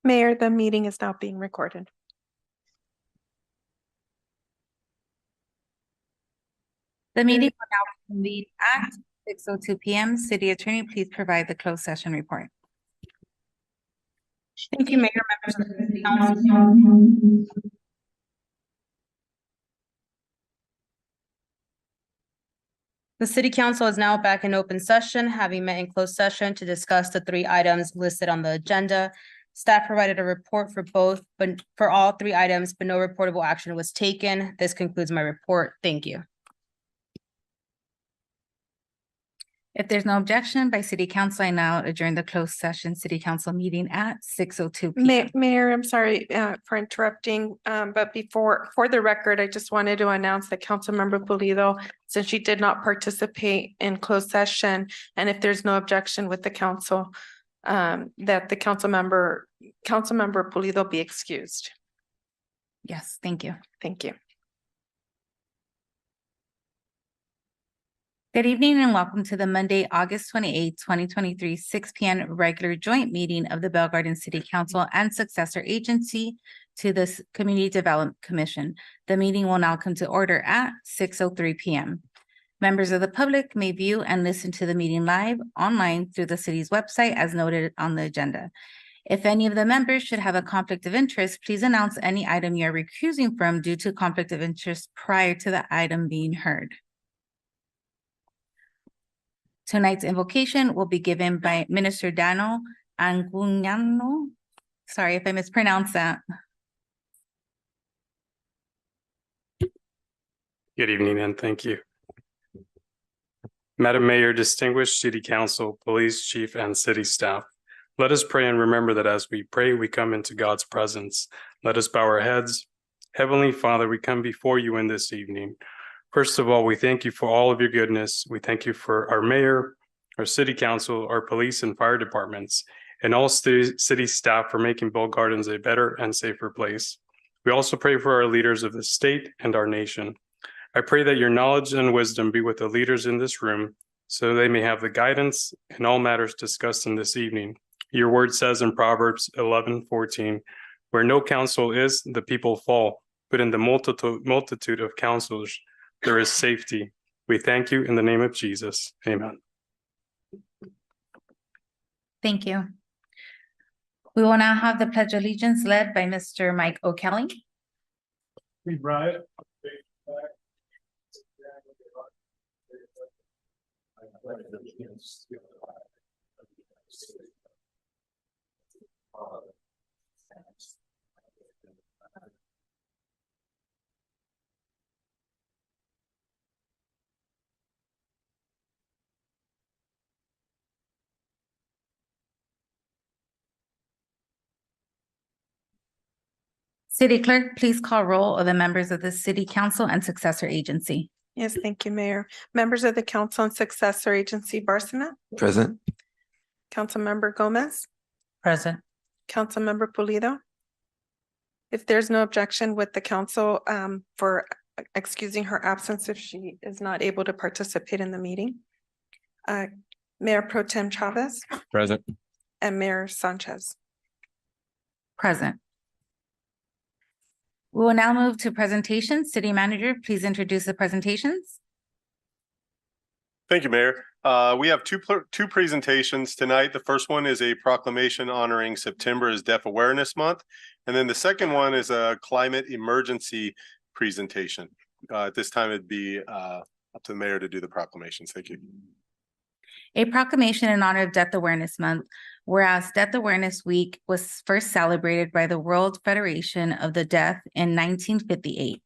Mayor, the meeting is now being recorded. The meeting will now convene at 6:02 p.m. City Attorney, please provide the closed session report. Thank you, Mayor, members of the City Council. The City Council is now back in open session, having met in closed session to discuss the 3 items listed on the agenda. Staff provided a report for for all 3 items, but no reportable action was taken. This concludes my report. Thank you. If there's no objection by City Council, I now adjourn the closed session City Council meeting at 6:02 p.m. Mayor, I'm sorry for interrupting, but for the record, I just wanted to announce that Councilmember Pulido, since she did not participate in closed session, and if there's no objection with the council, that the Councilmember Pulido be excused. Yes, thank you. Thank you. Good evening and welcome to the Monday, August 28, 2023, 6 p.m. regular joint meeting of the Bell Garden City Council and Successor Agency to the Community Development Commission. The meeting will now come to order at 6:03 p.m. Members of the public may view and listen to the meeting live online through the city's website as noted on the agenda. If any of the members should have a conflict of interest, please announce any item you are recusing from due to conflict of interest prior to the item being heard. Tonight's invocation will be given by Minister Daniel Anguñano. Sorry if I mispronounced that. Good evening and thank you. Madam Mayor, distinguished City Council, Police Chief, and City staff, let us pray and remember that as we pray, we come into God's presence. Let us bow our heads. Heavenly Father, we come before you in this evening. First of all, we thank you for all of your goodness. We thank you for our mayor, our city council, our police and fire departments, and all city staff for making Bell Gardens a better and safer place. We also pray for our leaders of the state and our nation. I pray that your knowledge and wisdom be with the leaders in this room so they may have the guidance in all matters discussed in this evening. Your word says in Proverbs 11:14, where no counsel is, the people fall, but in the multitude of counselors, there is safety. We thank you in the name of Jesus. Amen. Thank you. We will now have the Pledge of Allegiance led by Mr. Mike O'Kelly. City Clerk, please call roll of the members of the City Council and Successor Agency. Yes, thank you, Mayor. Members of the Council and Successor Agency, Barcena. Present. Councilmember Gomez. Present. Councilmember Pulido. If there's no objection with the council for excusing her absence if she is not able to participate in the meeting. Mayor Pro Tem Chavez. Present. And Mayor Sanchez. Present. We will now move to presentations. City Manager, please introduce the presentations. Thank you, Mayor. We have two presentations tonight. The first one is a proclamation honoring September as Deaf Awareness Month. And then the second one is a climate emergency presentation. At this time, it'd be up to the mayor to do the proclamations. Thank you. A proclamation in honor of Deaf Awareness Month. Whereas Deaf Awareness Week was first celebrated by the World Federation of the Deaf in 1958.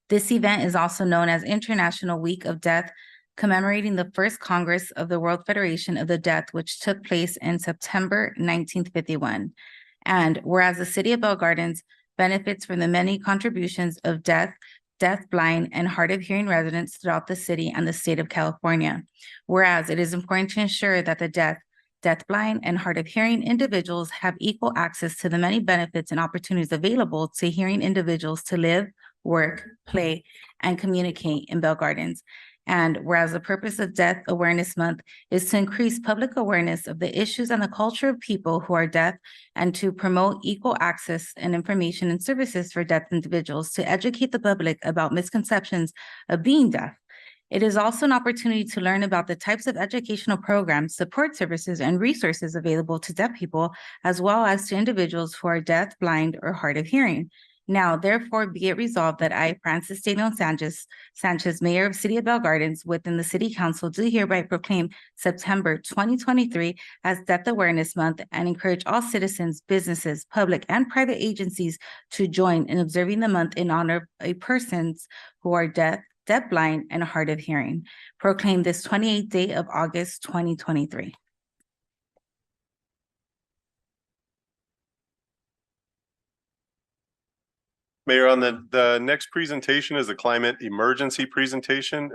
This event is also known as International Week of Deaf, commemorating the first Congress of the World Federation of the Deaf, which took place in September 1951. And whereas the City of Bell Gardens benefits from the many contributions of deaf, blind, and hard of hearing residents throughout the city and the state of California. Whereas it is important to ensure that the deaf, blind, and hard of hearing individuals have equal access to the many benefits and opportunities available to hearing individuals to live, work, play, and communicate in Bell Gardens. And whereas the purpose of Deaf Awareness Month is to increase public awareness of the issues and the culture of people who are deaf and to promote equal access and information and services for deaf individuals, to educate the public about misconceptions of being deaf. It is also an opportunity to learn about the types of educational programs, support services, and resources available to deaf people, as well as to individuals who are deaf, blind, or hard of hearing. Now, therefore, be it resolved that I, Francis Daniel Sanchez, Mayor of City of Bell Gardens, within the City Council, do hereby proclaim September 2023 as Deaf Awareness Month and encourage all citizens, businesses, public, and private agencies to join in observing the month in honor of persons who are deaf, blind, and hard of hearing. Proclaim this 28th day of August 2023. Mayor, on the next presentation is the climate emergency presentation.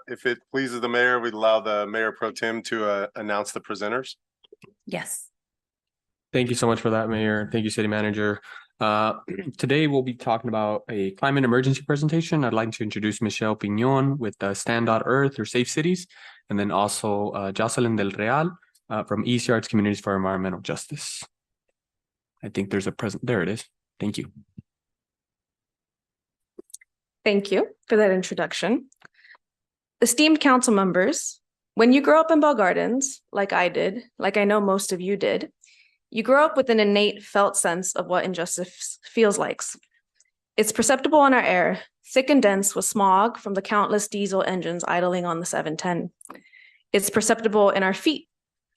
If it pleases the mayor, we'd allow the mayor pro tem to announce the presenters. Yes. Thank you so much for that, Mayor. Thank you, City Manager. Today we'll be talking about a climate emergency presentation. I'd like to introduce Michelle Piñon with Stand.Earth or Safe Cities, and then also Jocelyn Del Real from East Yards Communities for Environmental Justice. I think there's a present. There it is. Thank you. Thank you for that introduction. Esteemed council members, when you grow up in Bell Gardens, like I did, like I know most of you did, you grow up with an innate felt sense of what injustice feels like. It's perceptible in our air, thick and dense with smog from the countless diesel engines idling on the 710. It's perceptible in our feet.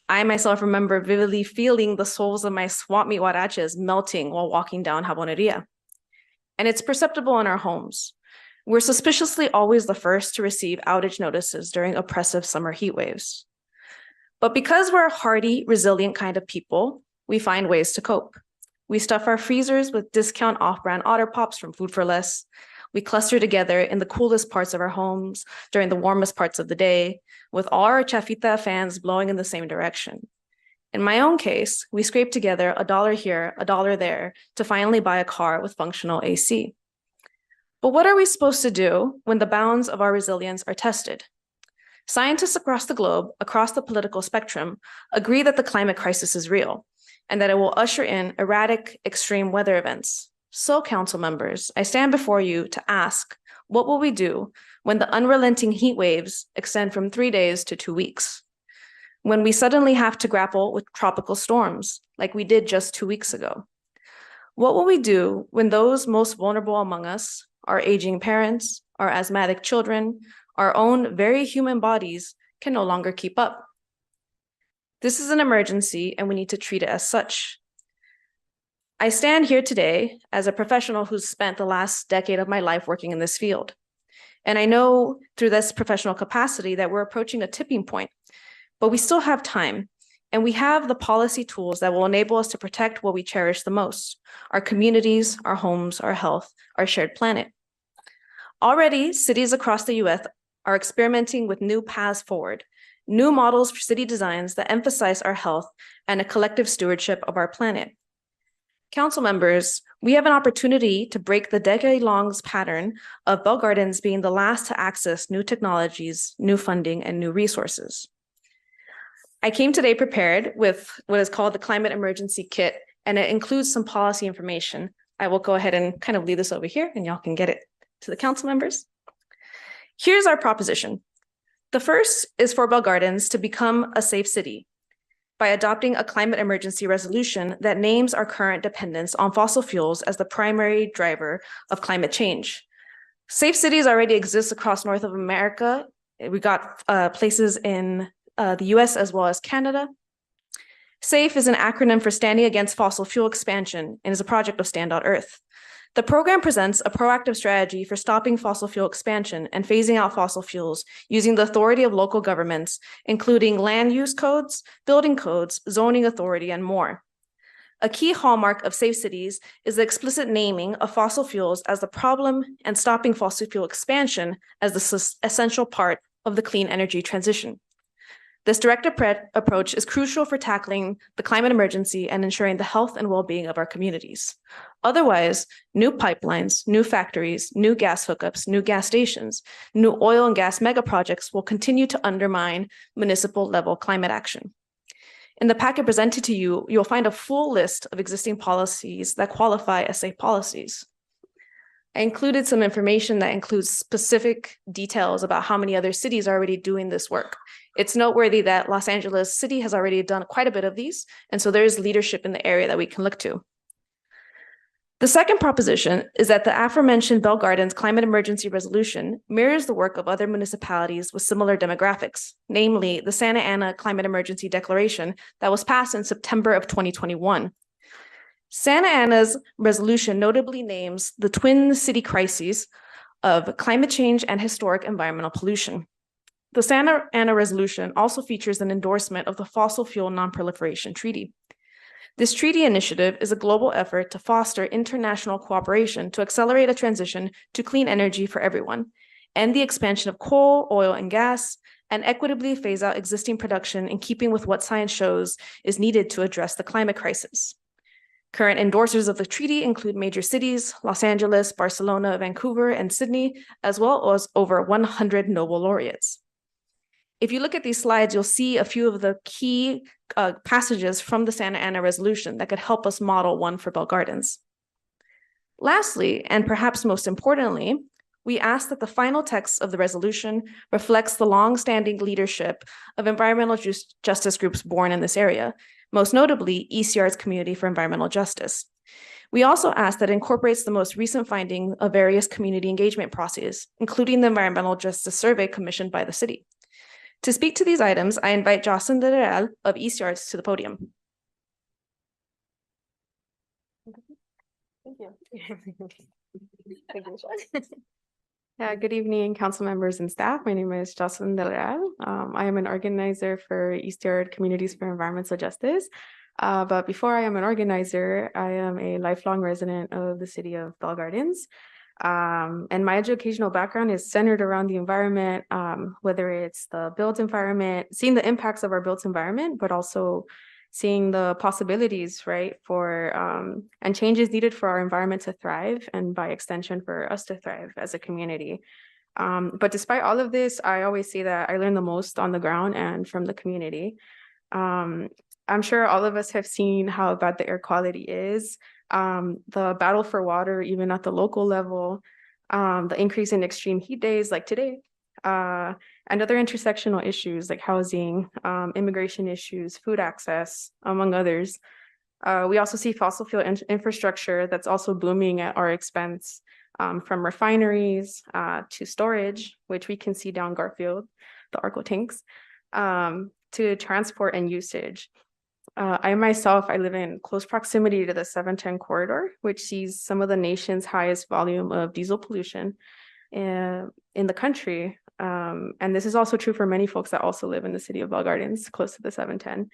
I myself remember vividly feeling the soles of my swamp meat huaraches melting while walking down Jaboneria. And it's perceptible in our homes. We're suspiciously always the first to receive outage notices during oppressive summer heat waves. But because we're a hardy, resilient kind of people, we find ways to cope. We stuff our freezers with discount off-brand Otter Pops from Food for Less. We cluster together in the coolest parts of our homes during the warmest parts of the day, with all our chafita fans blowing in the same direction. In my own case, we scrape together $1 here, $1 there to finally buy a car with functional AC. But what are we supposed to do when the bounds of our resilience are tested? Scientists across the globe, across the political spectrum, agree that the climate crisis is real and that it will usher in erratic, extreme weather events. So, council members, I stand before you to ask, what will we do when the unrelenting heat waves extend from 3 days to 2 weeks? When we suddenly have to grapple with tropical storms, like we did just 2 weeks ago? What will we do when those most vulnerable among us, our aging parents, our asthmatic children, our own very human bodies, can no longer keep up? This is an emergency and we need to treat it as such. I stand here today as a professional who's spent the last decade of my life working in this field. And I know through this professional capacity that we're approaching a tipping point, but we still have time. And we have the policy tools that will enable us to protect what we cherish the most: our communities, our homes, our health, our shared planet. Already, cities across the US are experimenting with new paths forward, new models for city designs that emphasize our health and a collective stewardship of our planet. Council members, we have an opportunity to break the decade-long pattern of Bell Gardens being the last to access new technologies, new funding, and new resources. I came today prepared with what is called the Climate Emergency Kit, and it includes some policy information. I will go ahead and kind of leave this over here, and y'all can get it to the council members. Here's our proposition. The first is for Bell Gardens to become a safe city by adopting a climate emergency resolution that names our current dependence on fossil fuels as the primary driver of climate change. Safe cities already exist across North of America. We got places in the US as well as Canada. SAFE is an acronym for Standing Against Fossil Fuel Expansion and is a project of Stand.Earth. The program presents a proactive strategy for stopping fossil fuel expansion and phasing out fossil fuels using the authority of local governments, including land use codes, building codes, zoning authority, and more. A key hallmark of safe cities is the explicit naming of fossil fuels as the problem and stopping fossil fuel expansion as the essential part of the clean energy transition. This direct approach is crucial for tackling the climate emergency and ensuring the health and well-being of our communities. Otherwise, new pipelines, new factories, new gas hookups, new gas stations, new oil and gas mega projects will continue to undermine municipal level climate action. In the packet presented to you, you'll find a full list of existing policies that qualify as safe policies. I included some information that includes specific details about how many other cities are already doing this work. It's noteworthy that Los Angeles City has already done quite a bit of these, and so there's leadership in the area that we can look to. The second proposition is that the aforementioned Bell Gardens Climate Emergency Resolution mirrors the work of other municipalities with similar demographics, namely the Santa Ana Climate Emergency Declaration that was passed in September of 2021. Santa Ana's resolution notably names the twin city crises of climate change and historic environmental pollution. The Santa Ana resolution also features an endorsement of the Fossil Fuel Non-Proliferation Treaty. This treaty initiative is a global effort to foster international cooperation to accelerate a transition to clean energy for everyone, end the expansion of coal, oil, and gas, and equitably phase out existing production in keeping with what science shows is needed to address the climate crisis. Current endorsers of the treaty include major cities, Los Angeles, Barcelona, Vancouver, and Sydney, as well as over 100 Nobel laureates. If you look at these slides, you'll see a few of the key passages from the Santa Ana resolution that could help us model one for Bell Gardens. Lastly, and perhaps most importantly, we ask that the final text of the resolution reflects the long-standing leadership of environmental justice groups born in this area, most notably ECR's Community for Environmental Justice. We also ask that it incorporates the most recent finding of various community engagement processes, including the Environmental Justice Survey commissioned by the city. To speak to these items, I invite Jocelyn Del Real of ECRs to the podium. Thank you. Good evening, council members and staff. My name is Jocelyn Del Real. I am an organizer for East Yard Communities for Environmental Justice. But before I am an organizer, I am a lifelong resident of the city of Bell Gardens. And my educational background is centered around the environment, whether it's the built environment, seeing the impacts of our built environment, but also seeing the possibilities, right, for and changes needed for our environment to thrive, and by extension for us to thrive as a community. But despite all of this, I always say that I learn the most on the ground and from the community. I'm sure all of us have seen how bad the air quality is, the battle for water, even at the local level, the increase in extreme heat days like today, and other intersectional issues like housing, immigration issues, food access, among others. We also see fossil fuel infrastructure that's also booming at our expense, from refineries to storage, which we can see down Garfield, the Arco tanks, to transport and usage. I myself, I live in close proximity to the 710 corridor, which sees some of the nation's highest volume of diesel pollution in the country. And this is also true for many folks that also live in the city of Bell Gardens, close to the 710.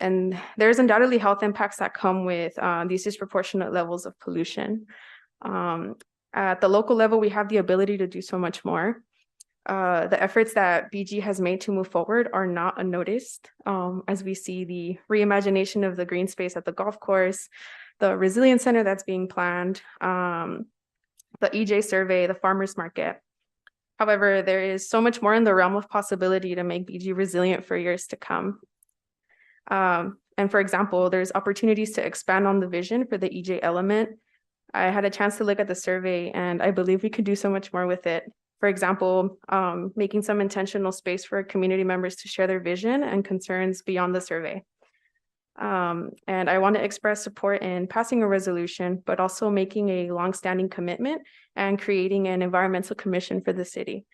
And there's undoubtedly health impacts that come with these disproportionate levels of pollution. At the local level, we have the ability to do so much more. The efforts that BG has made to move forward are not unnoticed, as we see the reimagination of the green space at the golf course, the resilience center that's being planned, the EJ survey, the farmers market. However, there is so much more in the realm of possibility to make BG resilient for years to come. And for example, there's opportunities to expand on the vision for the EJ element. I had a chance to look at the survey, and I believe we could do so much more with it. For example, making some intentional space for community members to share their vision and concerns beyond the survey. And I want to express support in passing a resolution, but also making a longstanding commitment and creating an environmental commission for the city.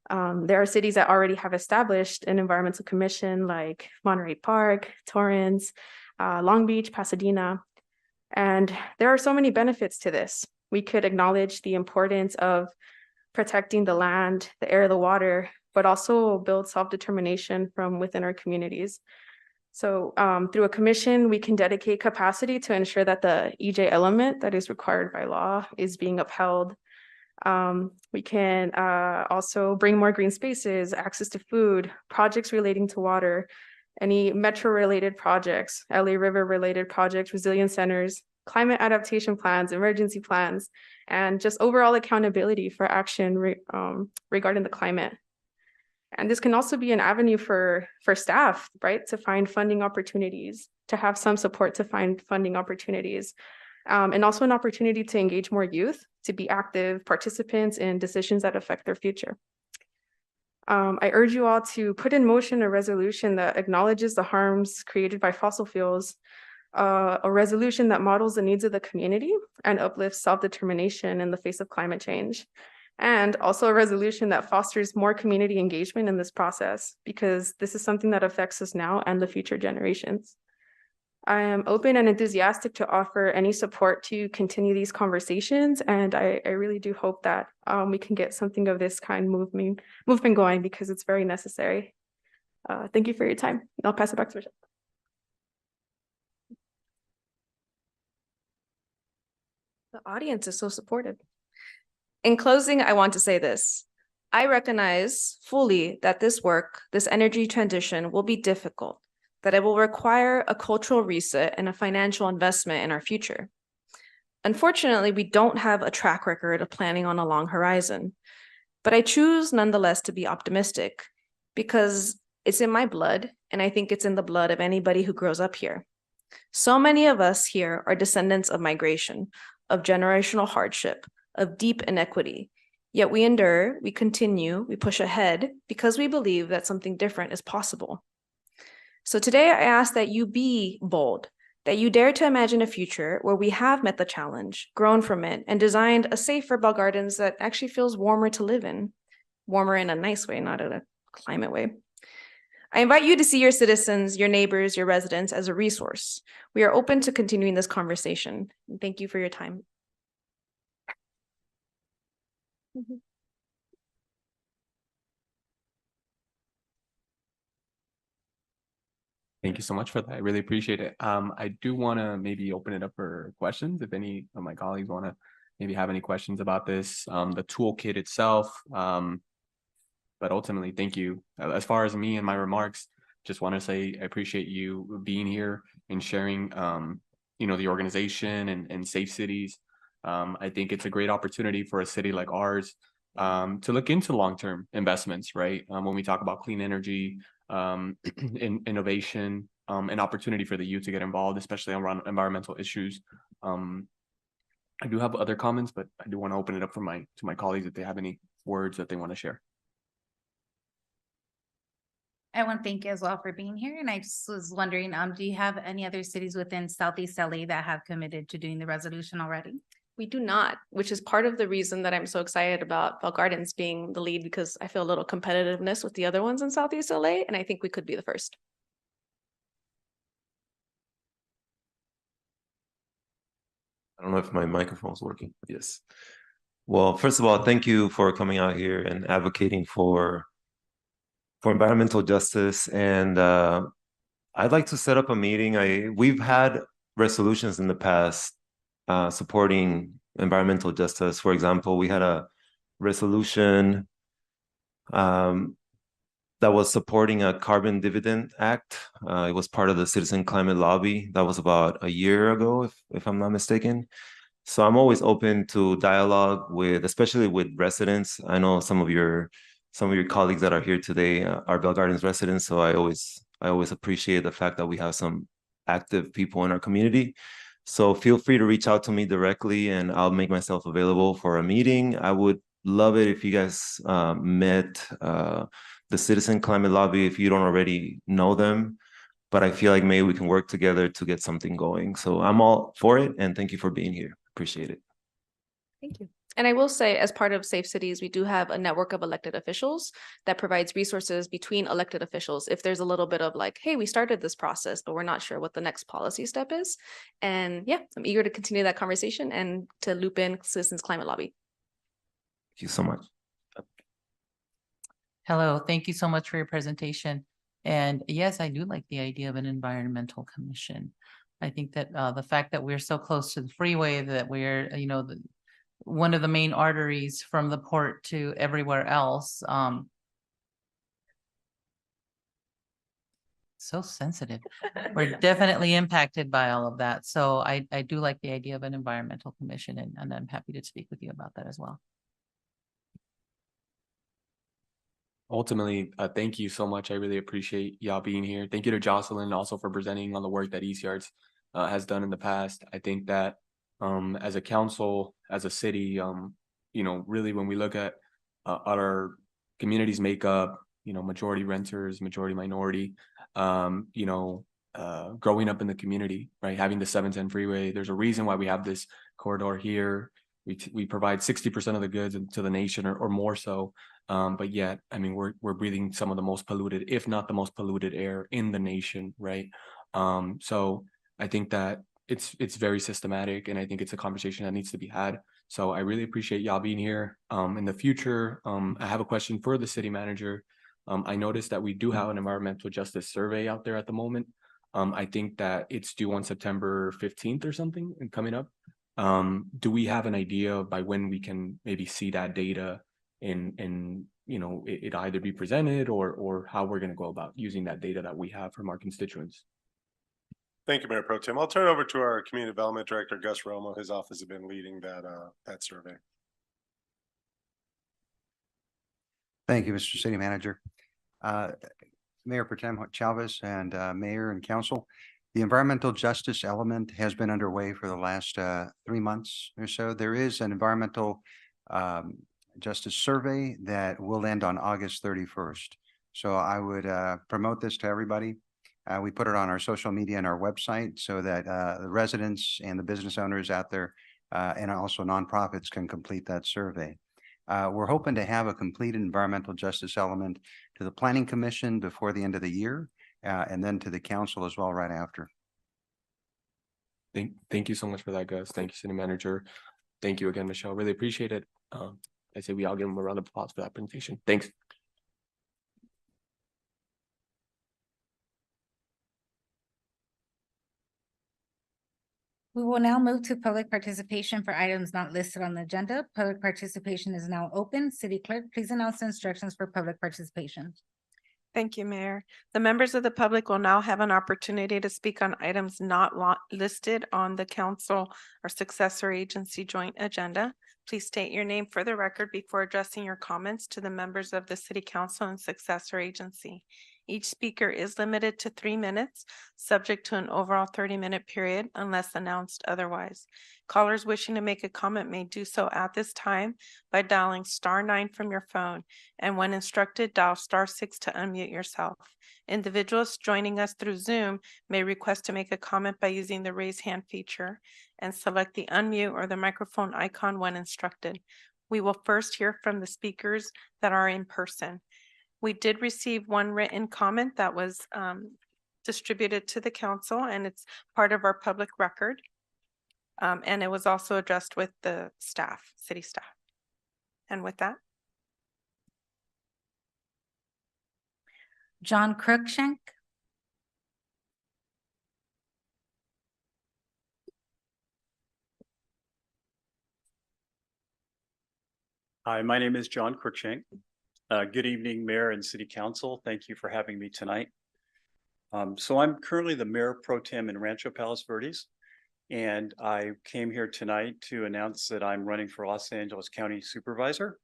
There are cities that already have established an environmental commission like Monterey Park, Torrance, Long Beach, Pasadena. And there are so many benefits to this. We could acknowledge the importance of protecting the land, the air, the water, but also build self-determination from within our communities. So through a commission, we can dedicate capacity to ensure that the EJ element that is required by law is being upheld. We can also bring more green spaces, access to food, projects relating to water, any metro-related projects, LA River-related projects, resilience centers, climate adaptation plans, emergency plans, and just overall accountability for action regarding the climate. And this can also be an avenue for staff, right, to find funding opportunities, to have some support to find funding opportunities, and also an opportunity to engage more youth, to be active participants in decisions that affect their future. I urge you all to put in motion a resolution that acknowledges the harms created by fossil fuels, a resolution that models the needs of the community and uplifts self-determination in the face of climate change. And also a resolution that fosters more community engagement in this process, because this is something that affects us now and the future generations. I am open and enthusiastic to offer any support to continue these conversations, and I really do hope that we can get something of this kind movement going, because it's very necessary. Thank you for your time. I'll pass it back to Michelle. The audience is so supportive. In closing, I want to say this. I recognize fully that this work, this energy transition, will be difficult, that it will require a cultural reset and a financial investment in our future. Unfortunately, we don't have a track record of planning on a long horizon, but I choose nonetheless to be optimistic because it's in my blood, and I think it's in the blood of anybody who grows up here. So many of us here are descendants of migration, of generational hardship, of deep inequity. Yet we endure, we continue, we push ahead because we believe that something different is possible. So today I ask that you be bold, that you dare to imagine a future where we have met the challenge, grown from it, and designed a safer Bell Gardens that actually feels warmer to live in. Warmer in a nice way, not in a climate way. I invite you to see your citizens, your neighbors, your residents as a resource. We are open to continuing this conversation. Thank you for your time. Thank you so much for that. I really appreciate it. I do want to maybe open it up for questions if any of my colleagues want to maybe have any questions about this, the toolkit itself. But ultimately, thank you. As far as me and my remarks, just want to say I appreciate you being here and sharing, the organization and Safe Cities. I think it's a great opportunity for a city like ours to look into long-term investments, right? When we talk about clean energy, innovation, and opportunity for the youth to get involved, especially around environmental issues. I do have other comments, but I do want to open it up to my colleagues if they have any words that they want to share. I want to thank you as well for being here. And I just was wondering, do you have any other cities within Southeast LA that have committed to doing the resolution already? We do not, which is part of the reason that I'm so excited about Bell Gardens being the lead, because I feel a little competitiveness with the other ones in Southeast LA, and I think we could be the first. I don't know if my microphone's working. Yes. Well, first of all, thank you for coming out here and advocating for environmental justice. And I'd like to set up a meeting. We've had resolutions in the past supporting environmental justice. For example, we had a resolution that was supporting a carbon dividend act. It was part of the Citizen Climate Lobby. That was about a year ago, if I'm not mistaken. So I'm always open to dialogue especially with residents. I know some of your colleagues that are here today are Bell Gardens residents. So I always appreciate the fact that we have some active people in our community. So feel free to reach out to me directly and I'll make myself available for a meeting. I would love it if you guys met the Citizen Climate Lobby if you don't already know them. But I feel like maybe we can work together to get something going. So I'm all for it. And thank you for being here. Appreciate it. Thank you. And I will say, as part of Safe Cities, we do have a network of elected officials that provides resources between elected officials. If there's a little bit of like, hey, we started this process, but we're not sure what the next policy step is. And yeah, I'm eager to continue that conversation and to loop in Citizens Climate Lobby. Thank you so much. Hello, thank you so much for your presentation. And yes, I do like the idea of an environmental commission. I think that the fact that we're so close to the freeway, that we're, one of the main arteries from the port to everywhere else. So sensitive. We're definitely impacted by all of that. So I do like the idea of an environmental commission, and I'm happy to speak with you about that as well. Ultimately, thank you so much. I really appreciate y'all being here. Thank you to Jocelyn also for presenting on the work that East Yards has done in the past. I think that as a council, as a city, you know, really when we look at our communities makeup, you know, majority renters, majority minority, you know, growing up in the community, right? Having the 710 freeway, there's a reason why we have this corridor here. We provide 60% of the goods to the nation or more so. But yet, I mean, we're breathing some of the most polluted, if not the most polluted air in the nation, right? So I think that it's very systematic, and I think it's a conversation that needs to be had. So I really appreciate y'all being here. In the future, I have a question for the city manager. I noticed that we do have an environmental justice survey out there at the moment. I think that it's due on September 15th or something and coming up. Do we have an idea by when we can maybe see that data and you know, it either be presented or how we're going to go about using that data that we have from our constituents? Thank you, Mayor Pro Tem. I'll turn it over to our Community Development Director, Gus Romo. His office has been leading that survey. Thank you, Mr. City Manager. Mayor Pro Tem Chavez and Mayor and Council, the environmental justice element has been underway for the last 3 months or so. There is an environmental justice survey that will end on August 31st. So I would promote this to everybody. We put it on our social media and our website so that the residents and the business owners out there and also nonprofits can complete that survey. We're hoping to have a complete environmental justice element to the Planning Commission before the end of the year, and then to the council as well right after. Thank you so much for that, Gus. Thank you, City Manager. Thank you again, Michelle. Really appreciate it. I say we all give them a round of applause for that presentation. Thanks. We will now move to public participation for items not listed on the agenda. Public participation is now open. City Clerk, please announce the instructions for public participation. Thank you, Mayor. The members of the public will now have an opportunity to speak on items not listed on the council or successor agency joint agenda. Please state your name for the record before addressing your comments to the members of the City Council and successor agency. Each speaker is limited to 3 minutes, subject to an overall 30-minute period unless announced otherwise. Callers wishing to make a comment may do so at this time by dialing *9 from your phone, and when instructed, dial *6 to unmute yourself. Individuals joining us through Zoom may request to make a comment by using the raise hand feature and select the unmute or the microphone icon when instructed. We will first hear from the speakers that are in person. We did receive one written comment that was distributed to the council, and it's part of our public record. And it was also addressed with the staff, city staff. And with that, John Cruikshank. Hi, my name is John Cruikshank. Good evening, Mayor and City Council. Thank you for having me tonight. So I'm currently the Mayor Pro Tem in Rancho Palos Verdes, and I came here tonight to announce that I'm running for Los Angeles County Supervisor.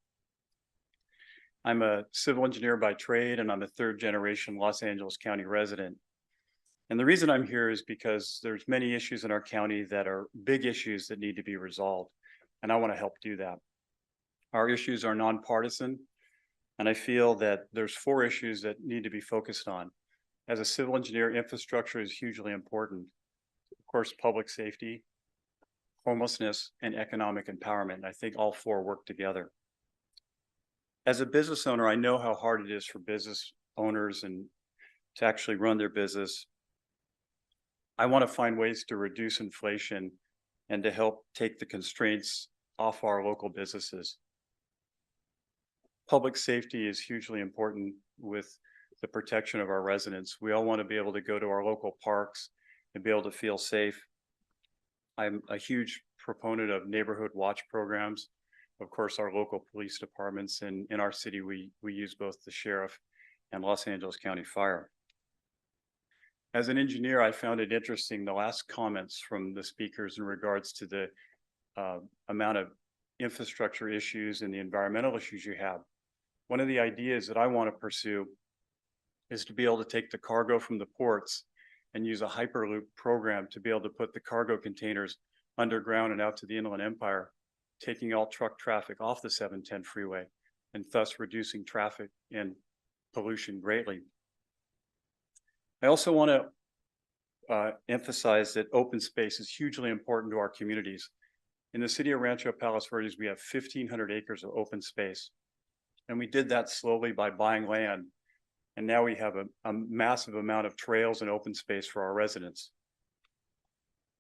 I'm a civil engineer by trade, and I'm a third-generation Los Angeles County resident. And the reason I'm here is because there's many issues in our county that are big issues that need to be resolved, and I want to help do that. Our issues are nonpartisan, and I feel that there's 4 issues that need to be focused on. As a civil engineer, infrastructure is hugely important. Of course, public safety, homelessness, and economic empowerment. And I think all 4 work together. As a business owner, I know how hard it is for business owners and to actually run their business. I want to find ways to reduce inflation and to help take the constraints off our local businesses. Public safety is hugely important with the protection of our residents. We all want to be able to go to our local parks and be able to feel safe. I'm a huge proponent of neighborhood watch programs. Of course, our local police departments, and in our city, we use both the sheriff and Los Angeles County Fire. As an engineer, I found it interesting, the last comments from the speakers in regards to the amount of infrastructure issues and the environmental issues you have. One of the ideas that I want to pursue is to be able to take the cargo from the ports and use a Hyperloop program to be able to put the cargo containers underground and out to the Inland Empire, taking all truck traffic off the 710 freeway and thus reducing traffic and pollution greatly. I also want to emphasize that open space is hugely important to our communities. In the city of Rancho Palos Verdes, we have 1,500 acres of open space. And we did that slowly by buying land. And now we have a massive amount of trails and open space for our residents.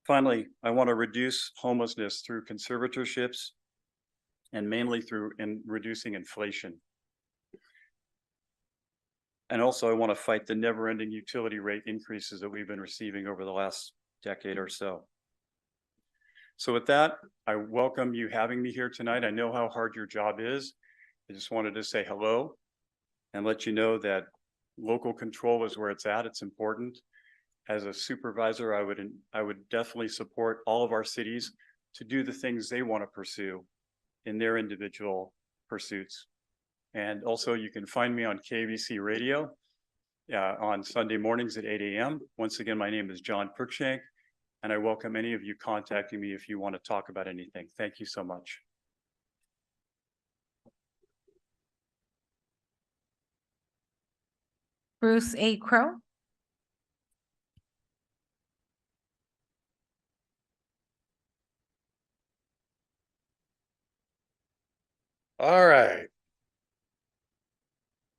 Finally, I want to reduce homelessness through conservatorships and mainly through reducing inflation. And also I want to fight the never-ending utility rate increases that we've been receiving over the last decade or so. So with that, I welcome you having me here tonight. I know how hard your job is. I just wanted to say hello and let you know that local control is where it's at. It's important. As a supervisor, I would definitely support all of our cities to do the things they want to pursue in their individual pursuits. And also you can find me on KVC radio on Sunday mornings at 8 a.m. Once again, my name is John Cruikshank, and I welcome any of you contacting me if you want to talk about anything. Thank you so much. Bruce A. Crow. All right.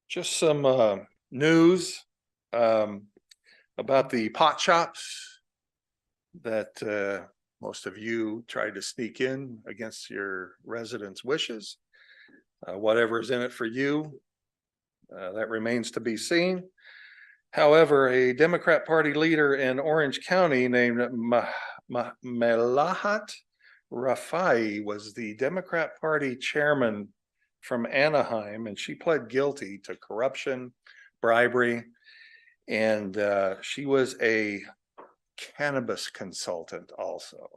Just some news about the pot shops that most of you tried to sneak in against your residents' wishes. Whatever's in it for you, that remains to be seen. However, a Democrat Party leader in Orange County named Melahat Rafai was the Democrat Party chairman from Anaheim, and she pled guilty to corruption, bribery, and she was a cannabis consultant also.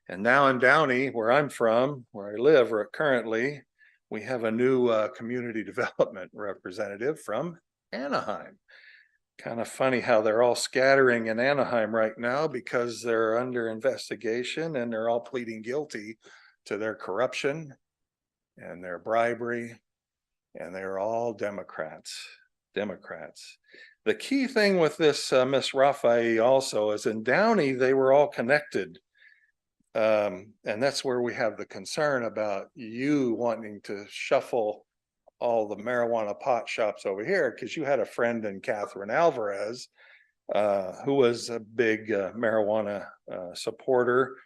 And now in Downey, where I'm from, where I live currently, we have a new community development representative from Anaheim. Kind of funny how they're all scattering in Anaheim right now because they're under investigation and they're all pleading guilty to their corruption and their bribery, and they're all Democrats. The key thing with this Miss Rafai also is in Downey, they were all connected. And that's where we have the concern about you wanting to shuffle all the marijuana pot shops over here, because you had a friend in Catherine Alvarez, who was a big marijuana supporter,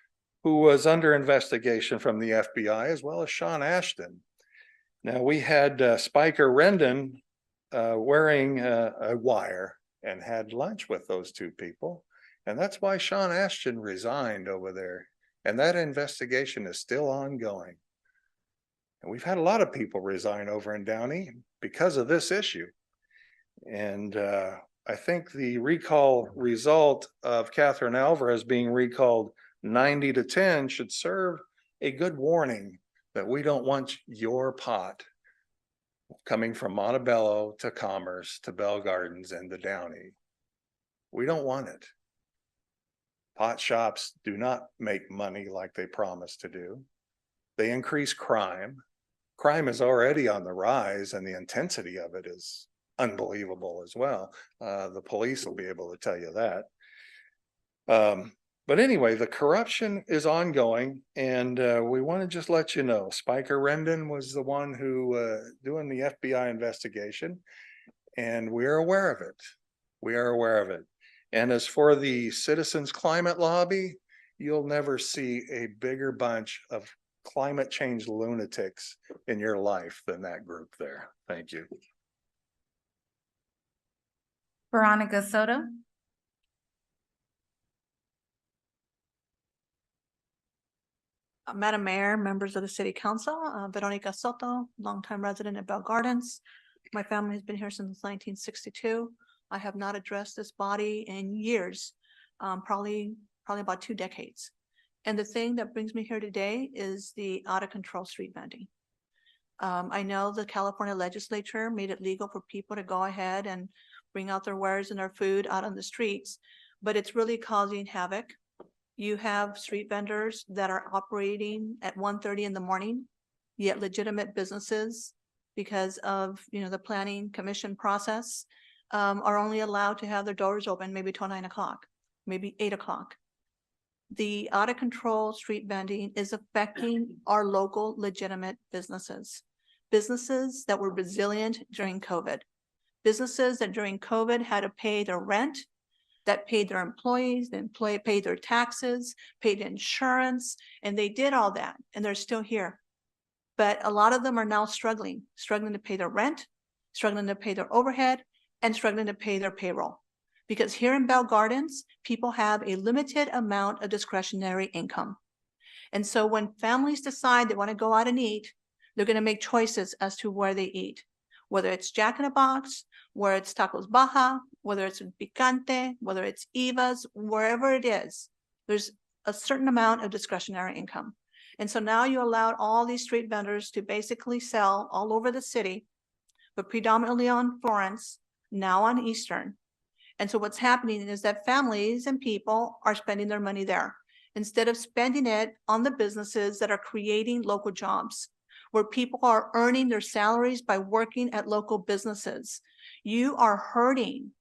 who was under investigation from the FBI, as well as Sean Ashton. Now we had Spiker Rendon wearing a wire and had lunch with those two people. And that's why Sean Ashton resigned over there. And that investigation is still ongoing. And we've had a lot of people resign over in Downey because of this issue. And I think the recall result of Catherine Alvarez being recalled 90-10 should serve a good warning that we don't want your pot coming from Montebello to Commerce to Bell Gardens and to Downey. We don't want it. Pot shops do not make money like they promise to do. They increase crime. Crime is already on the rise, and the intensity of it is unbelievable as well. The police will be able to tell you that. But anyway, the corruption is ongoing, and we want to just let you know, Spiker Rendon was the one who doing the FBI investigation, and we're aware of it. We are aware of it. And as for the Citizens Climate Lobby, you'll never see a bigger bunch of climate change lunatics in your life than that group there. Thank you. Veronica Soto. Madam Mayor, members of the City Council, Veronica Soto, longtime resident of Bell Gardens. My family has been here since 1962. I have not addressed this body in years, probably about 2 decades. And the thing that brings me here today is the out of control street vending. I know the California legislature made it legal for people to go ahead and bring out their wares and their food out on the streets, but it's really causing havoc. You have street vendors that are operating at 1:30 in the morning, yet legitimate businesses, because of, the planning commission process, are only allowed to have their doors open maybe till 9 o'clock, maybe 8 o'clock. The out of control street vending is affecting our local legitimate businesses. Businesses that were resilient during COVID. Businesses that during COVID had to pay their rent, that paid their employees, paid their taxes, paid insurance, and they did all that, and they're still here. But a lot of them are now struggling to pay their rent, struggling to pay their overhead, and struggling to pay their payroll. Because here in Bell Gardens, people have a limited amount of discretionary income. And so when families decide they want to go out and eat, they're going to make choices as to where they eat, whether it's Jack in a Box, whether it's Tacos Baja, whether it's Picante, whether it's Eva's, wherever it is, there's a certain amount of discretionary income. And so now you allowed all these street vendors to basically sell all over the city, but predominantly on Florence, now on Eastern. And so what's happening is that families and people are spending their money there instead of spending it on the businesses that are creating local jobs, where people are earning their salaries by working at local businesses. You are hurting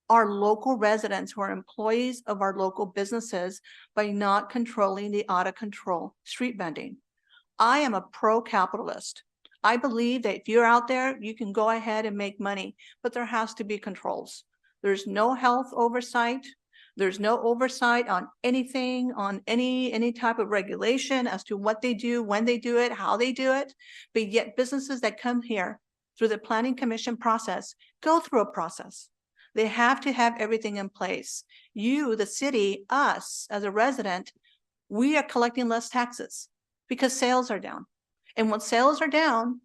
our local residents who are employees of our local businesses by not controlling the out of control street vending. I am a pro-capitalist. I believe that if you're out there, you can go ahead and make money, but there has to be controls. There's no health oversight. There's no oversight on anything, on any type of regulation as to what they do, when they do it, how they do it. But yet businesses that come here through the planning commission process go through a process. They have to have everything in place. You, the city, us as a resident, we are collecting less taxes because sales are down. And when sales are down,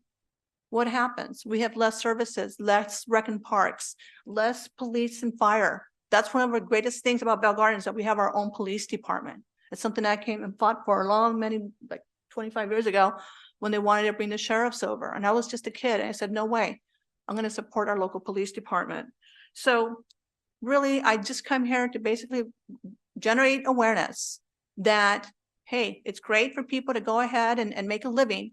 what happens? We have less services, less rec and parks, less police and fire. That's one of the greatest things about Bell Gardens, that we have our own police department. It's something I came and fought for like 25 years ago when they wanted to bring the sheriffs over. And I was just a kid. And I said, no way, I'm going to support our local police department. So really, I just come here to basically generate awareness that, hey, it's great for people to go ahead and make a living,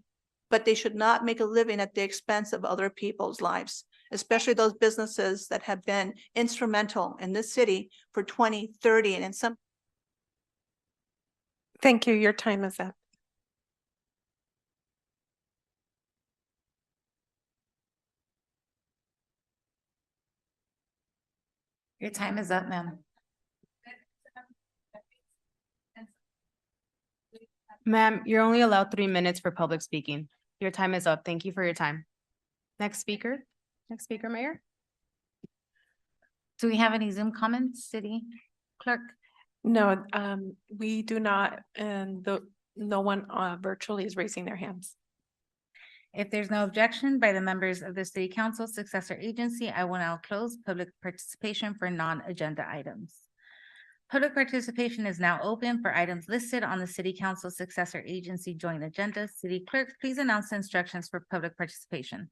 but they should not make a living at the expense of other people's lives, especially those businesses that have been instrumental in this city for 20, 30, and in some. Thank you. Your time is up. Your time is up, ma'am. Ma'am, you're only allowed 3 minutes for public speaking. Your time is up. Thank you for your time. Next speaker, Mayor. Do we have any Zoom comments, City Clerk? No, we do not, and no one virtually is raising their hands. If there's no objection by the members of the City Council Successor Agency, I will now close public participation for non-agenda items. Public participation is now open for items listed on the City Council Successor Agency Joint Agenda. City Clerk, please announce the instructions for public participation.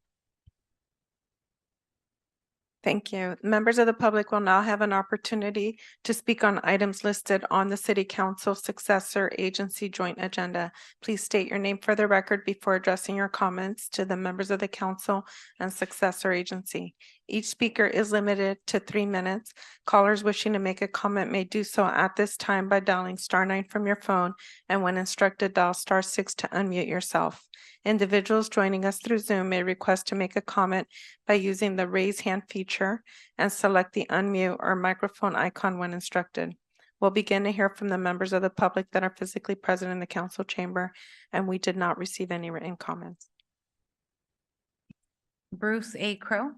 Thank you. Members of the public will now have an opportunity to speak on items listed on the City Council Successor Agency Joint Agenda. Please state your name for the record before addressing your comments to the members of the council and successor agency. Each speaker is limited to 3 minutes. Callers wishing to make a comment may do so at this time by dialing *9 from your phone, and when instructed, dial *6 to unmute yourself. Individuals joining us through Zoom may request to make a comment by using the raise hand feature and select the unmute or microphone icon when instructed. We'll begin to hear from the members of the public that are physically present in the council chamber, and we did not receive any written comments. Bruce A. Crow.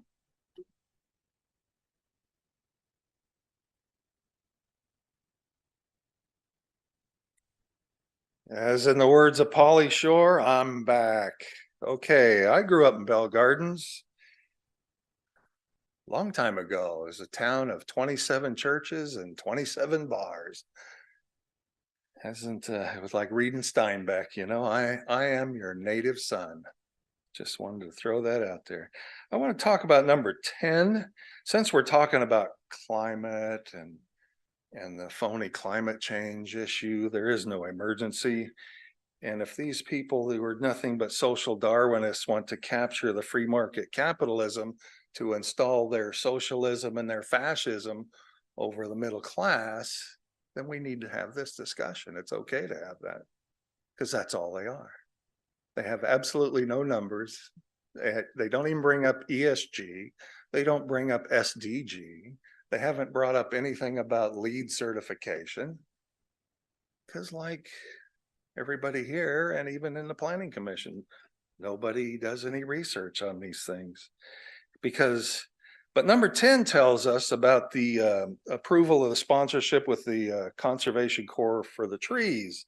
As in the words of Pauly Shore, I'm back. Okay, I grew up in Bell Gardens. Long time ago. It was a town of 27 churches and 27 bars. It was like reading Steinbeck, you know, I am your native son. Just wanted to throw that out there. I want to talk about number 10, since we're talking about climate and the phony climate change issue. There is no emergency. And if these people who are nothing but social Darwinists want to capture the free market capitalism to install their socialism and their fascism over the middle class, then we need to have this discussion. It's okay to have that, because that's all they are. They have absolutely no numbers. They don't even bring up ESG. They don't bring up SDG. They haven't brought up anything about LEED certification. Because like everybody here, and even in the Planning Commission, nobody does any research on these things. But number 10 tells us about the approval of the sponsorship with the Conservation Corps for the trees.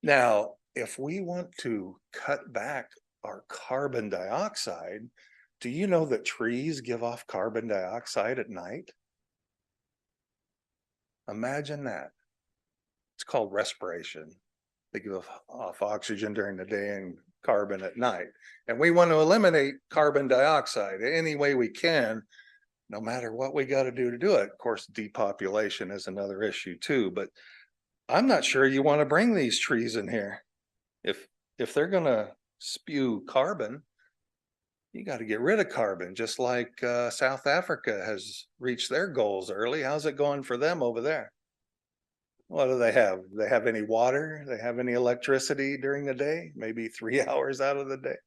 Now, if we want to cut back our carbon dioxide, do you know that trees give off carbon dioxide at night? Imagine that. It's called respiration. They give off oxygen during the day and carbon at night. And we want to eliminate carbon dioxide any way we can, no matter what we got to do it. Of course, depopulation is another issue too, but I'm not sure you want to bring these trees in here. If they're going to spew carbon, you got to get rid of carbon, just like South Africa has reached their goals early. How's it going for them over there? What do they have? Do they have any water? They have any electricity during the day? Maybe 3 hours out of the day?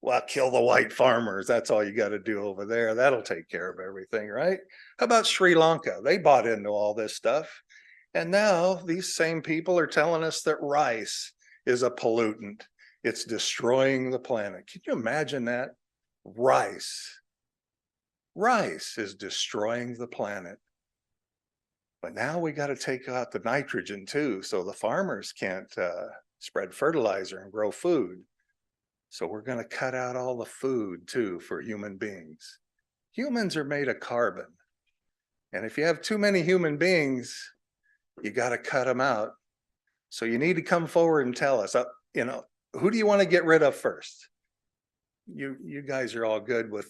Well, kill the white farmers. That's all you got to do over there. That'll take care of everything, right? How about Sri Lanka? They bought into all this stuff. And now these same people are telling us that rice is a pollutant. It's destroying the planet. Can you imagine that? Rice is destroying the planet. But now we got to take out the nitrogen too, so the farmers can't spread fertilizer and grow food. So we're going to cut out all the food too for human beings. Humans are made of carbon. And if you have too many human beings, you got to cut them out. So you need to come forward and tell us, who do you want to get rid of first? You guys are all good with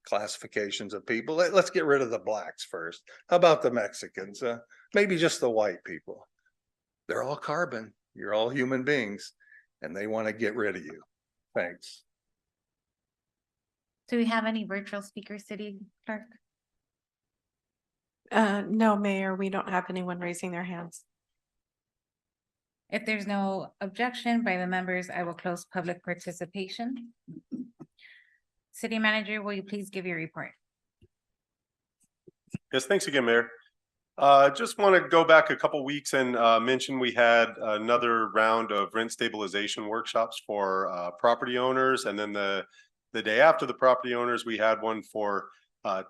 classifications of people. Let's get rid of the blacks first. How about the Mexicans? Maybe just the white people. They're all carbon. You're all human beings, and they want to get rid of you. Thanks. Do we have any virtual speakers, City Clerk? No, Mayor, we don't have anyone raising their hands. If there's no objection by the members, I will close public participation. City Manager, will you please give your report? Yes, thanks again, Mayor. Just want to go back a couple weeks and mention we had another round of rent stabilization workshops for property owners. And then the day after the property owners, we had one for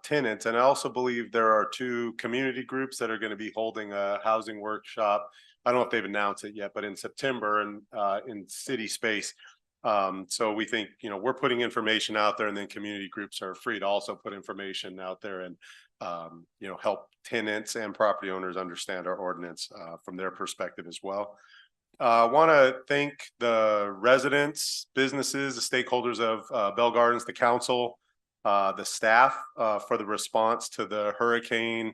tenants. And I also believe there are 2 community groups that are going to be holding a housing workshop. I don't know if they've announced it yet, but in September and in city space. So we think, we're putting information out there, and then community groups are free to also put information out there and, help tenants and property owners understand our ordinance from their perspective as well. I want to thank the residents, businesses, the stakeholders of Bell Gardens, the council, the staff for the response to the hurricane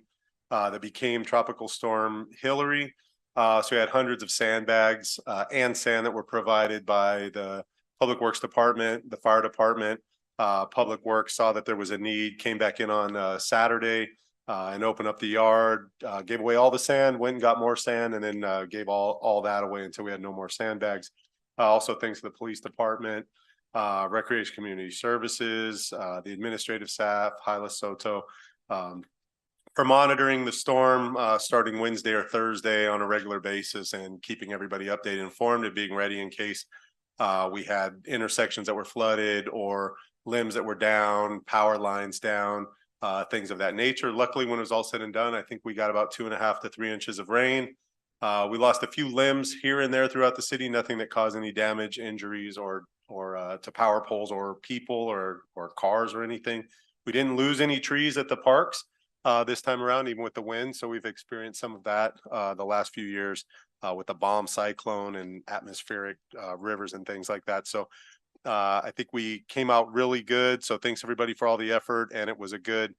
that became Tropical Storm Hillary. So we had hundreds of sandbags and sand that were provided by the Public Works Department, the Fire Department. Public Works saw that there was a need, came back in on Saturday and opened up the yard, gave away all the sand, went and got more sand, and then gave all that away until we had no more sandbags. Also thanks to the Police Department, Recreation Community Services, the administrative staff, Hyla Soto, for monitoring the storm starting Wednesday or Thursday on a regular basis and keeping everybody updated, informed, and being ready in case we had intersections that were flooded or limbs that were down, power lines down, things of that nature. Luckily, when it was all said and done, I think we got about 2.5 to 3 inches of rain. We lost a few limbs here and there throughout the city, nothing that caused any damage, injuries, or to power poles or people or cars or anything. We didn't lose any trees at the parks this time around, even with the wind. So we've experienced some of that the last few years with the bomb cyclone and atmospheric rivers and things like that. So I think we came out really good. So thanks everybody for all the effort, and it was a good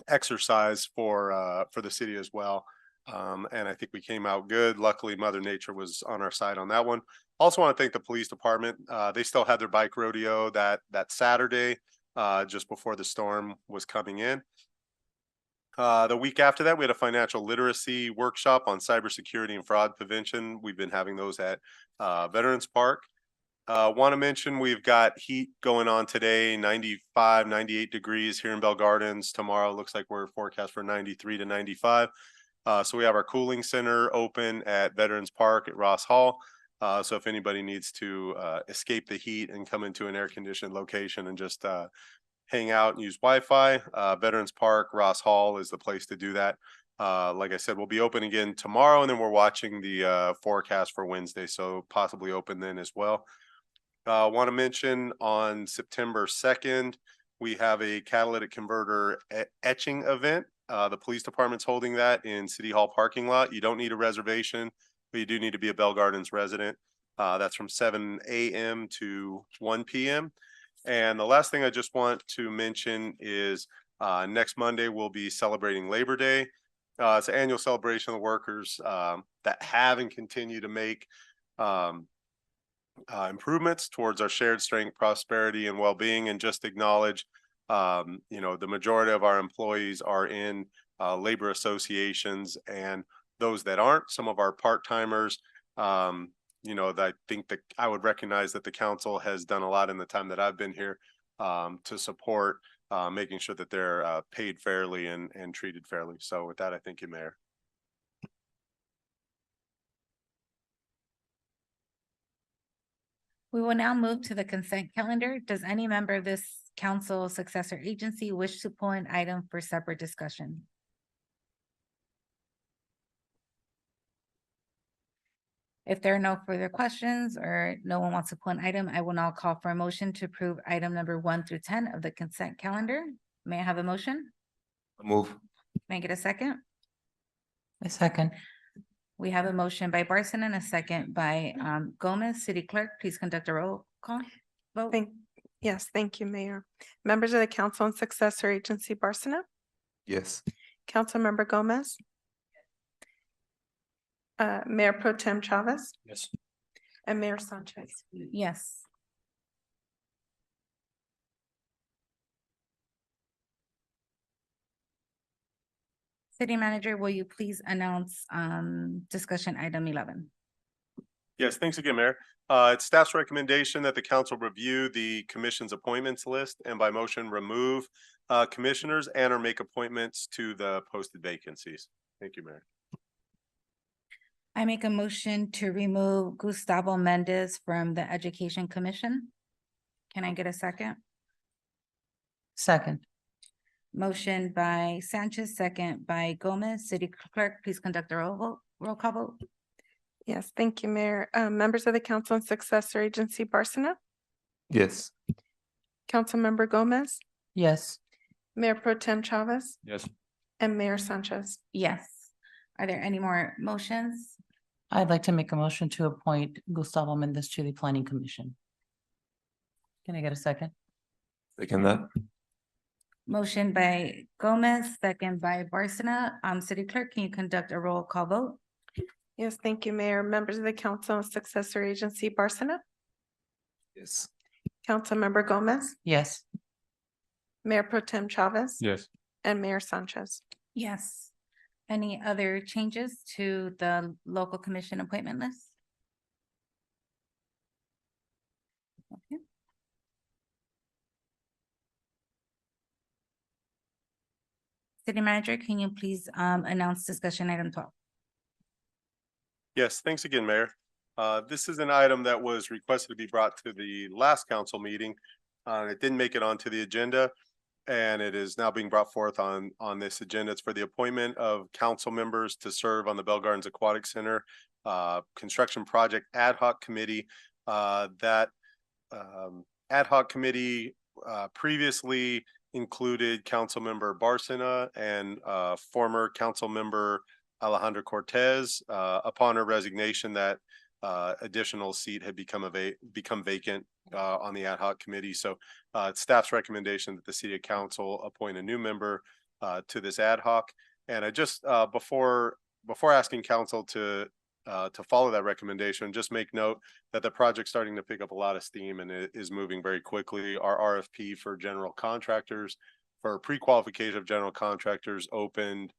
exercise for the city as well. And I think we came out good. Luckily, Mother Nature was on our side on that one. Also want to thank the police department. They still had their bike rodeo that Saturday, just before the storm was coming in. The week after that, we had a financial literacy workshop on cybersecurity and fraud prevention. We've been having those at Veterans Park. Want to mention we've got heat going on today, 95, 98 degrees here in Bell Gardens. Tomorrow looks like we're forecast for 93 to 95. So we have our cooling center open at Veterans Park at Ross Hall. So if anybody needs to escape the heat and come into an air conditioned location and just hang out and use Wi-Fi, Veterans Park, Ross Hall is the place to do that. Like I said, we'll be open again tomorrow, and then we're watching the forecast for Wednesday, so possibly open then as well. Want to mention on September 2nd, we have a catalytic converter etching event. The police department's holding that in City Hall parking lot. You don't need a reservation, but you do need to be a Bell Gardens resident. That's from 7 a.m. to 1 p.m. And the last thing I just want to mention is next Monday we'll be celebrating Labor Day. It's an annual celebration of the workers that have and continue to make improvements towards our shared strength, prosperity, and well-being, and just acknowledge, the majority of our employees are in labor associations, and those that aren't, some of our part-timers, that I think that I would recognize that the council has done a lot in the time that I've been here to support making sure that they're paid fairly and treated fairly. So with that, I thank you, Mayor. We will now move to the consent calendar. Does any member of this council successor agency wish to pull an item for separate discussion? If there are no further questions or no one wants to pull an item, I will now call for a motion to approve item number 1 through 10 of the consent calendar. May I have a motion? Move. May I get a second? A second. We have a motion by Barson and a second by Gomez. City Clerk, please conduct a roll call vote. Yes, thank you, Mayor. Members of the council and successor agency, Barsina, Yes. Councilmember Gomez, Mayor Pro Tem Chavez, Yes. and Mayor Sanchez. Yes. City Manager, will you please announce discussion item 11? Yes, thanks again, Mayor. It's staff's recommendation that the council review the commission's appointments list and by motion remove commissioners and or make appointments to the posted vacancies. Thank you, Mayor. I make a motion to remove Gustavo Mendez from the Education Commission. Can I get a second? Second. Motion by Sanchez, second by Gomez. City Clerk, please conduct the roll call vote. Yes, thank you, Mayor. Members of the council and successor agency, Barsina, Yes. Councilmember Gomez, Yes. Mayor Pro Tem Chavez, Yes. and Mayor Sanchez. Yes. Are there any more motions? I'd like to make a motion to appoint Gustavo Mendez to the Planning Commission. Can I get a second? Second that. Motion by Gomez, second by Barsina. City Clerk, can you conduct a roll call vote? Yes, thank you, Mayor. Members of the council and successor agency, Barsina, Yes. Councilmember Gomez, Yes. Mayor Pro Tem Chavez, Yes. and Mayor Sanchez. Yes. Any other changes to the local commission appointment list? Okay. City Manager, can you please announce discussion item 12? Yes, thanks again, Mayor. This is an item that was requested to be brought to the last council meeting. It didn't make it onto the agenda. and it is now being brought forth on this agenda. It's for the appointment of council members to serve on the Bell Gardens Aquatic Center Construction Project Ad Hoc Committee. That ad hoc committee previously included Councilmember Barcena and former Councilmember Alejandra Cortez. Upon her resignation, that additional seat had become vacant on the ad hoc committee. So it's staff's recommendation that the city council appoint a new member to this ad hoc. And I just before asking council to follow that recommendation, just make note that the project's starting to pick up a lot of steam and it is moving very quickly. Our RFP for general contractors, for pre-qualification of general contractors, opened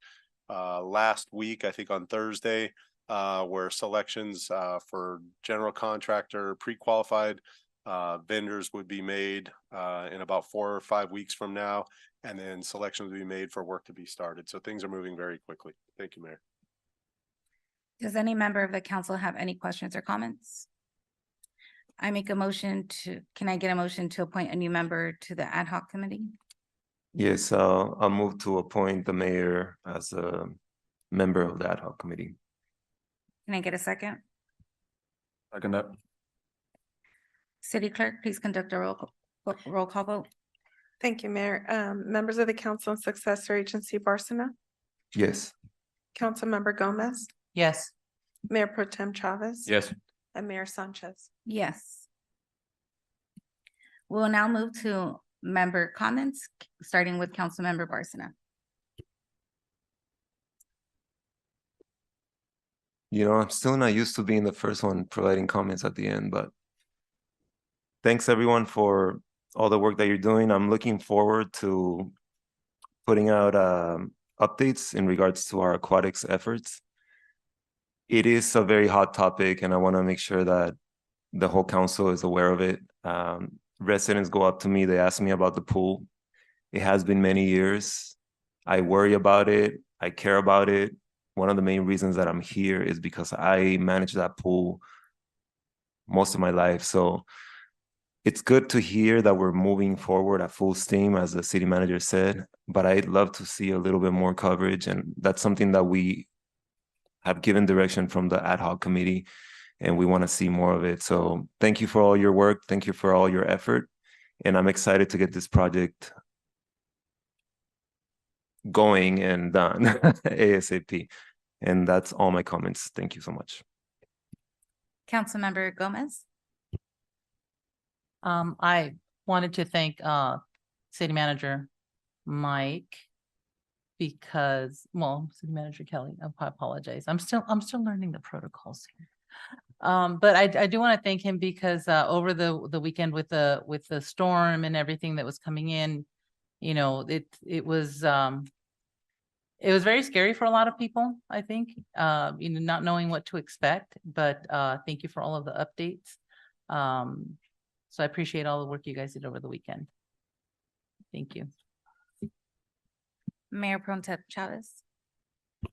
last week, I think on Thursday, where selections for general contractor pre-qualified vendors would be made in about 4 or 5 weeks from now, and then selections will be made for work to be started. So things are moving very quickly. Thank you, Mayor. Does any member of the council have any questions or comments? I make a motion can I get a motion to appoint a new member to the ad hoc committee? Yes, I'll move to appoint the mayor as a member of the ad hoc committee. Can I get a second? Second that. City clerk, please conduct a roll call vote. Thank you, Mayor. Members of the council and successor agency, Barcena, Yes. Councilmember Gomez, Yes. Mayor Pro Tem Chavez. Yes. And Mayor Sanchez. Yes. We'll now move to member comments, starting with Councilmember Barcena. You know, I'm still not used to being the first one providing comments at the end, but thanks everyone for all the work that you're doing. I'm looking forward to putting out updates in regards to our aquatics efforts. It is a very hot topic, and I want to make sure that the whole council is aware of it. Residents go up to me, they ask me about the pool. It has been many years. I worry about it. I care about it. One of the main reasons that I'm here is because I manage that pool most of my life. So it's good to hear that we're moving forward at full steam, as the city manager said, but I'd love to see a little bit more coverage. And that's something that we have given direction from the ad hoc committee, and we want to see more of it. So thank you for all your work. Thank you for all your effort. And I'm excited to get this project going and done ASAP. And that's all my comments. Thank you so much. Councilmember Gomez. I wanted to thank City Manager Mike because, well, City Manager Kelly, I apologize. I'm still learning the protocols here. But I do want to thank him because over the weekend with the storm and everything that was coming in, you know, it was very scary for a lot of people, I think, you know, not knowing what to expect, but thank you for all of the updates. So I appreciate all the work you guys did over the weekend. Thank you. Mayor Pro Tem Chavez.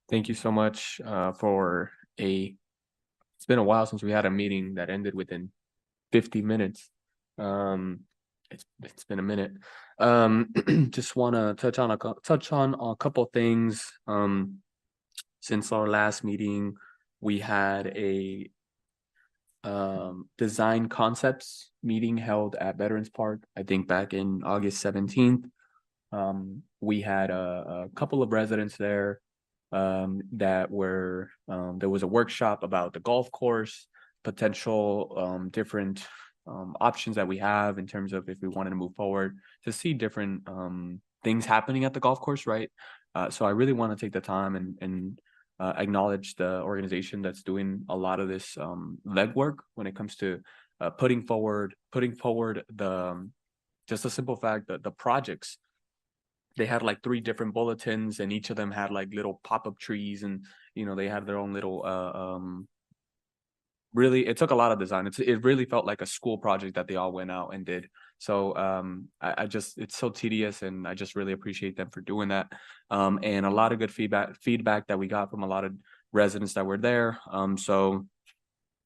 Thank you so much for it's been a while since we had a meeting that ended within 50 minutes. It's been a minute. Just want to touch on a couple things. Since our last meeting, we had a design concepts meeting held at Veterans Park, I think back in August 17th. We had a couple of residents there that were there was a workshop about the golf course, potential different options that we have in terms of if we wanted to move forward to see different things happening at the golf course, right? So I really want to take the time and acknowledge the organization that's doing a lot of this legwork when it comes to putting forward the just a simple fact that the projects. They had like 3 different bulletins, and each of them had like little pop-up trees, and you know, they had their own little really, it took a lot of design. It really felt like a school project that they all went out and did. So I just, it's so tedious, and I just really appreciate them for doing that. And a lot of good feedback that we got from a lot of residents that were there. So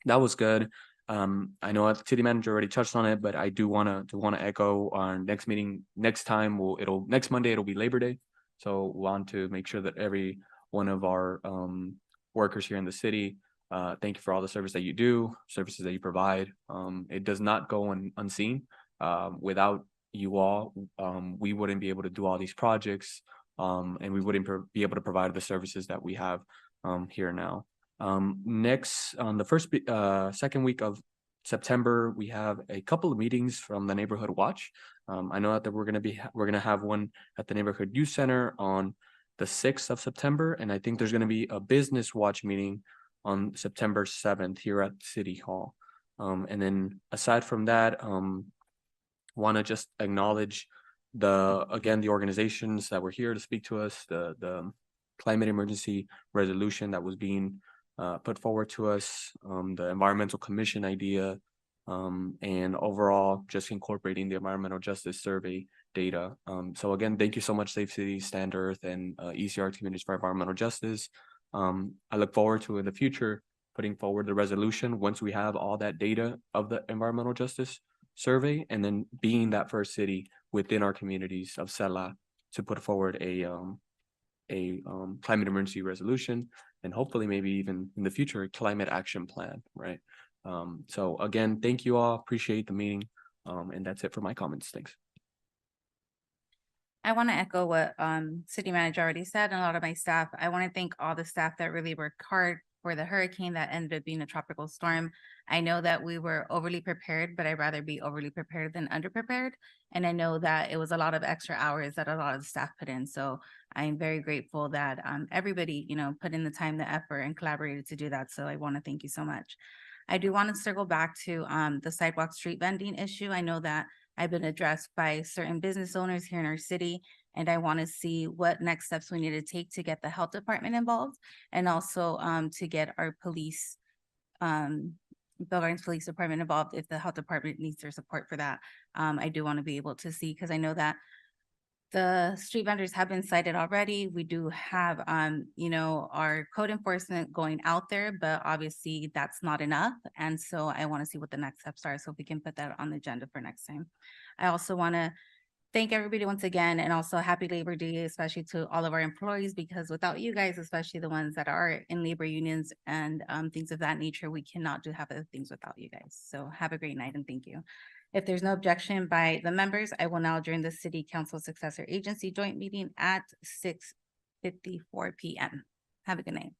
that was good. I know the city manager already touched on it, but I do want to echo our next meeting. Next time next Monday, it'll be Labor Day. So want to make sure that every one of our workers here in the city, thank you for all the service that you do, services that you provide. It does not go unseen. Without you all, we wouldn't be able to do all these projects, and we wouldn't be able to provide the services that we have here now. Next, on the second week of September, we have a couple of meetings from the Neighborhood Watch. I know that we're gonna have one at the Neighborhood Youth Center on the 6th of September, and I think there's gonna be a Business Watch meeting on September 7th here at City Hall. And then aside from that, want to just acknowledge the organizations that were here to speak to us, the climate emergency resolution that was being put forward to us, the environmental commission idea, and overall just incorporating the environmental justice survey data. So again, thank you so much, Safe Cities, Stand Earth, and ECR Communities for Environmental Justice. I look forward to in the future putting forward the resolution once we have all that data of the environmental justice survey, and then being that first city within our communities of Sela to put forward a climate emergency resolution, and hopefully maybe even in the future, a climate action plan, right? So again, thank you all, appreciate the meeting, and that's it for my comments. Thanks. I want to echo what city manager already said, and a lot of my staff. I want to thank all the staff that really worked hard for the hurricane that ended up being a tropical storm. I know that we were overly prepared, but I'd rather be overly prepared than underprepared. And I know that it was a lot of extra hours that a lot of the staff put in. So I'm very grateful that everybody, put in the time, the effort, and collaborated to do that. So I want to thank you so much. I do want to circle back to the sidewalk street vending issue. I know that I've been addressed by certain business owners here in our city, and I want to see what next steps we need to take to get the health department involved, and also to get our police, Bell Gardens Police Department involved if the health department needs their support for that. I do want to be able to see, because I know that the street vendors have been cited already. We do have, our code enforcement going out there, but obviously that's not enough. And so I want to see what the next steps are, so if we can put that on the agenda for next time. I also want to thank everybody once again, and also happy Labor Day, especially to all of our employees, because without you guys, especially the ones that are in labor unions and things of that nature, we cannot do half of the things without you guys. So have a great night and thank you. If there's no objection by the members, I will now adjourn the City Council Successor Agency joint meeting at 6:54 p.m. Have a good night.